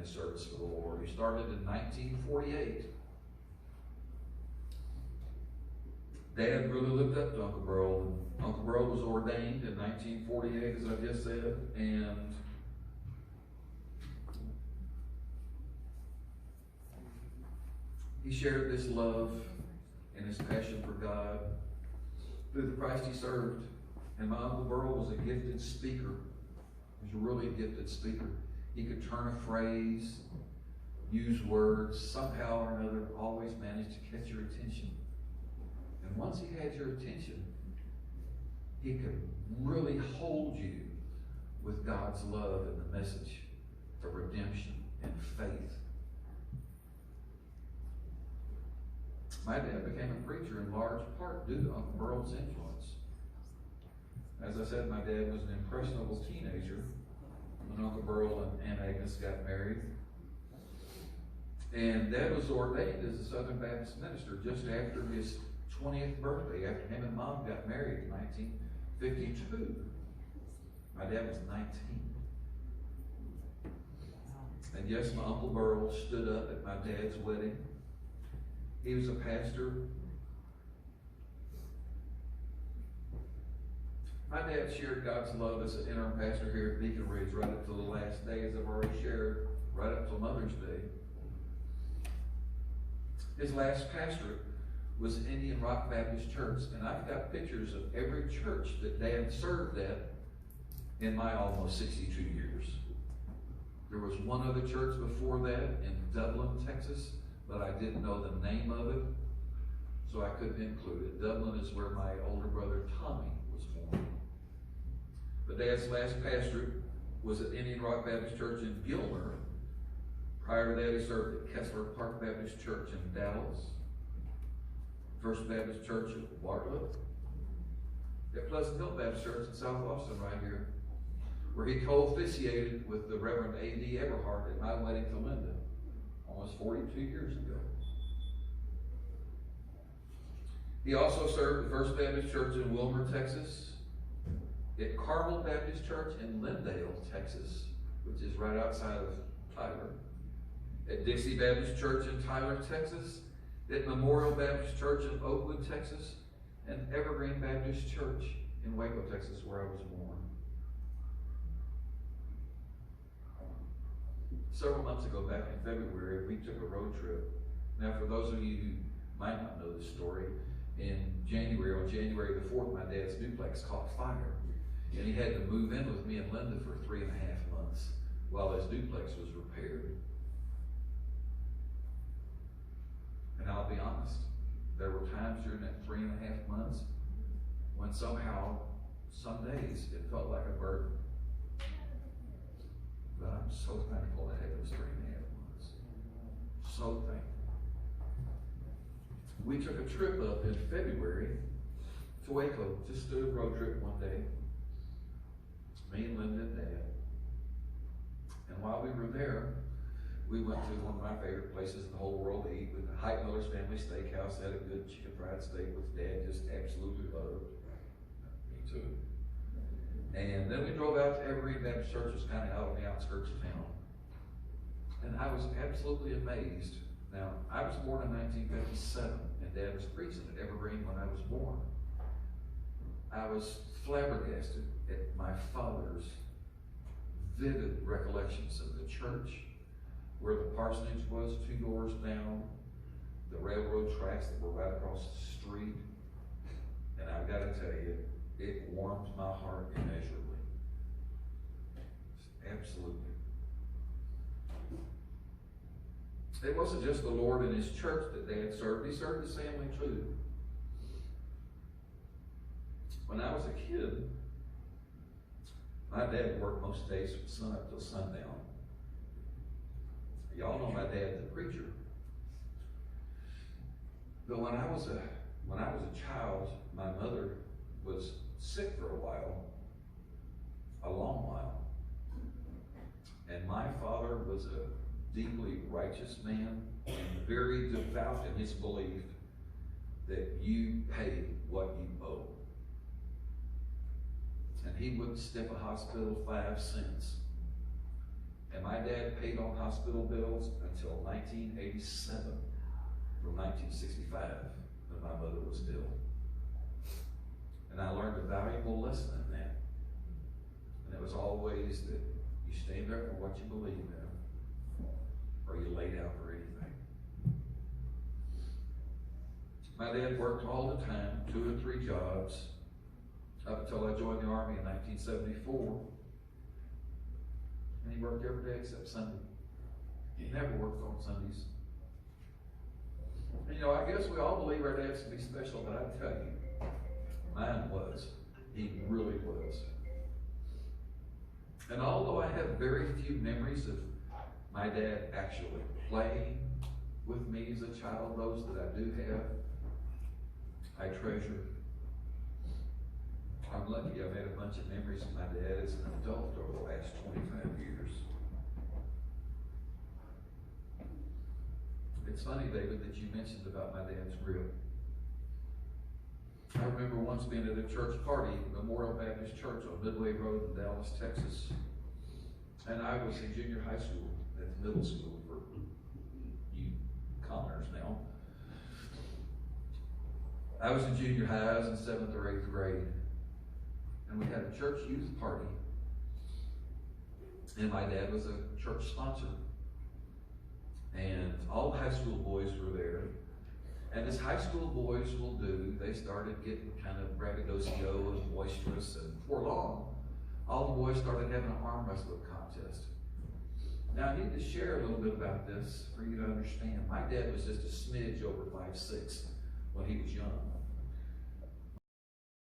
his service for the Lord. He started in 1948. Dad really looked up to Uncle Burl, and Uncle Burl was ordained in 1948, as I just said, and he shared this love and his passion for God through the Christ he served. And my Uncle Burl was a gifted speaker. He was a really gifted speaker. He could turn a phrase, use words, somehow or another, always managed to catch your attention. And once he had your attention, he could really hold you with God's love and the message of redemption and faith. My dad became a preacher in large part due to Uncle Burl's influence. As I said, my dad was an impressionable teenager when Uncle Burl and Aunt Agnes got married. And Dad was ordained as a Southern Baptist minister just after his 20th birthday, after him and Mom got married in 1952. My dad was 19. And yes, my Uncle Burl stood up at my dad's wedding. He was a pastor. My dad shared God's love as an interim pastor here at Beacon Ridge right up to the last day, as I've already shared, right up till Mother's Day. His last pastorate was Indian Rock Baptist Church, and I've got pictures of every church that Dad served at in my almost 62 years. There was one other church before that in Dublin, Texas, but I didn't know the name of it, so I couldn't include it. Dublin is where my older brother Tommy was born. But Dad's last pastorate was at Indian Rock Baptist Church in Gilmer. Prior to that, he served at Kessler Park Baptist Church in Dallas, First Baptist Church at Bartlett, at Pleasant Hill Baptist Church in South Austin right here, where he co-officiated with the Reverend A.D. Eberhardt at my wedding to Linda almost 42 years ago. He also served at First Baptist Church in Wilmer, Texas, at Carmel Baptist Church in Lindale, Texas, which is right outside of Tyler, at Dixie Baptist Church in Tyler, Texas, at Memorial Baptist Church in Oakwood, Texas, and Evergreen Baptist Church in Waco, Texas, where I was born. Several months ago, back in February, we took a road trip. Now, for those of you who might not know this story, in January, on January the 4th, my dad's duplex caught fire. And he had to move in with me and Linda for 3.5 months while his duplex was repaired. And I'll be honest, there were times during that 3.5 months when somehow, some days, it felt like a burden. But I'm so thankful I had those 3.5 months. So thankful. We took a trip up in February to Waco, just did a road trip one day. Me and Linda and Dad. And while we were there, we went to one of my favorite places in the whole world to eat, with the Hype Miller's Family Steakhouse. Had a good chicken fried steak, which Dad just absolutely loved. Me too. And then we drove out to Evergreen Baptist Church, which was kind of out on the outskirts of town. And I was absolutely amazed. Now, I was born in 1957, and Dad was preaching at Evergreen when I was born. I was flabbergasted at my father's vivid recollections of the church, where the parsonage was 2 doors down, the railroad tracks that were right across the street. And I've got to tell you, it warmed my heart immeasurably. Absolutely. It wasn't just the Lord and his church that Dad served. He served his family too. When I was a kid, my dad worked most days from sun up till sundown. Y'all know my dad, the preacher. But when I was a child, my mother was sick for a while, a long while. And my father was a deeply righteous man and very devout in his belief that you pay what you owe. And he wouldn't step a hospital 5 cents. And my dad paid on hospital bills until 1987, from 1965, when my mother was ill. And I learned a valuable lesson in that. And it was always that you stand there for what you believe in, or you lay down for anything. My dad worked all the time, 2 and 3 jobs, up until I joined the Army in 1974. And he worked every day except Sunday. He never worked on Sundays. And I guess we all believe our dads can be special, but I tell you, mine was. He really was. And although I have very few memories of my dad actually playing with me as a child, those that I do have, I treasure. I'm lucky I've had a bunch of memories of my dad as an adult over the last 25 years. It's funny, David, that you mentioned about my dad's grip. I remember once being at a church party at Memorial Baptist Church on Midway Road in Dallas, Texas. And I was in junior high school, that's middle school for you commoners now. I was in junior high, I was in 7th or 8th grade. And we had a church youth party. And my dad was a church sponsor. And all high school boys were there. And as high school boys will do, they started getting kind of braggadocio and boisterous, and before long, all the boys started having an arm wrestling contest. Now I need to share a little bit about this for you to understand. My dad was just a smidge over 5'6" when he was young.